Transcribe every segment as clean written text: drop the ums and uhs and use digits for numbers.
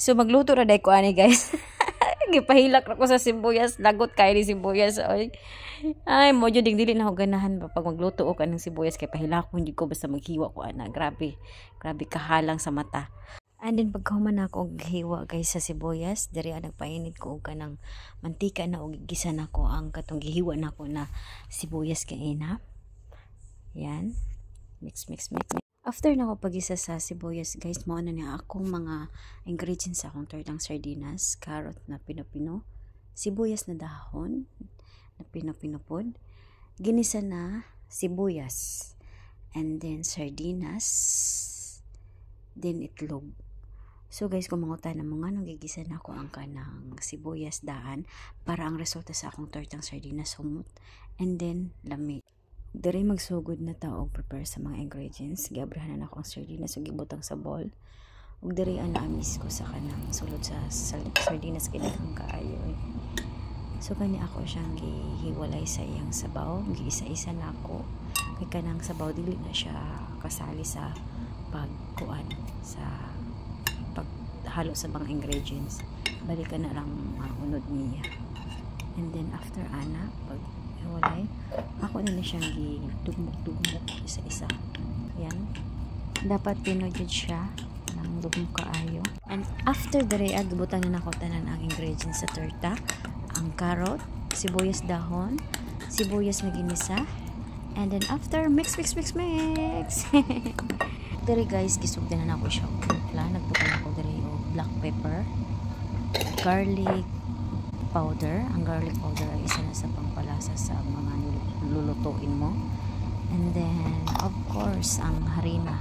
So magluto ra day ko ani guys. Gipahilak na ko sa sibuyas, lagot kay ni sibuyas oy. Ay mo jud dili na ako ganahan ba pag magluto og kanang sibuyas kay pahilakon jud ko basta maghiwa ko ana. Grabe. Grabe kahalang sa mata. And then pagkahuman ako og hiwa guys sa sibuyas, diri nagpainit ko og kanang mantika na og gisa nako ang katong gihiwa nako na sibuyas kay ina. Yan. Mix. After na ko pag-isa sa sibuyas guys, mo na niya akong mga ingredients sa akong tortang sardinas, carrot na pinapino, sibuyas na dahon na pinapino pod, ginisa na sibuyas, and then sardinas, then itlog. So guys, kung mangutan na mga nang gigisa na ko ang kanang sibuyas daan para ang resulta sa akong tortang sardinas humot, and then lami. Diri magsugod na ta og prepare sa mga ingredients. Giabrahan na ako ang sardinas ug gibutang sa bowl. Ug diri amis ko sa kanang sulod sa sardinas kay daghang kaayo. So kani ako siyang gihiwalay sa iyang sabaw, giisa-isa na ako. Kay kanang sabaw dili na siya kasali sa pagkuan sa paghalo sa mga ingredients. Balikan na lang unod niya. And then after ana pag hiwalay, ako na siyang gidugmok-dugmok isa-isa. Yan. Dapat pinojud siya ng dugmok kaayo. And after dere gibutan na nako tanan ang ingredients sa torta, ang carrot, sibuyas dahon, sibuyas na ginisa, and then after mix. Dere guys, gisugdan na nako siya og timpla. Nagbutan ako dere og black pepper, garlic powder. Ang garlic powder ay isa na sa pampalasa sa mga lulutuin mo. And then of course ang harina,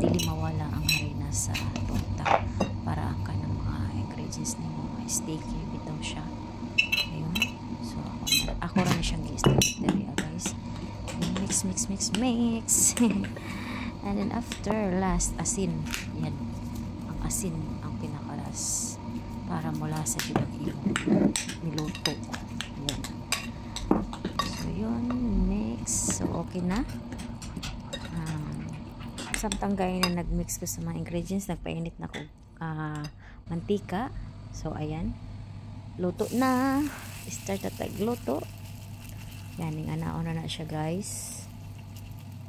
dili mawala ang harina sa torta para ang kanang mga ingredients nimo sticky bitaw siya. Ayun. So ako ra na siyang gi-stick dere guys. Mix. And then after last asin. Yan. Ang asin ang pinakalas para mula sa jud niluto. Yan. So yun, mix. So okay na. Samtang gaya na nagmix ko sa mga ingredients, nagpainit na ko mantika. So ayan, luto na. Start na tagluto. Yan, yung anaon na siya guys.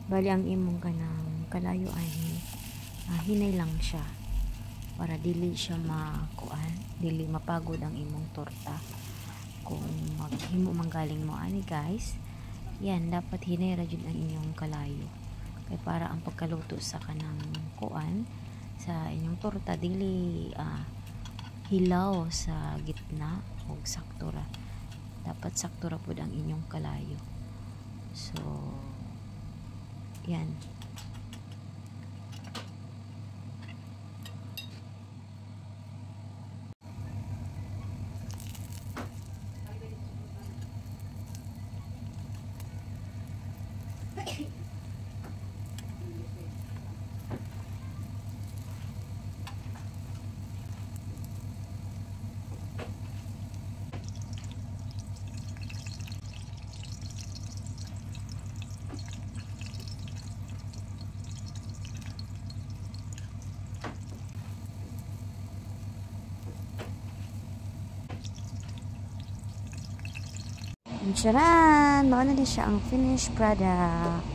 Bali ang imong kanang kalayo ay hinay lang siya para dili siya dili mapagod ang imong torta. Kung maghimo manggaling mo ani guys, yan dapat hinay ra jud ang inyong kalayo. Kay para ang pagkaluto sa kanang kuan sa inyong torta dili hilaw sa gitna o sakto ra. Dapat sakto ra pud ang inyong kalayo. So yan. Charan! Mauna na siya ang finished product.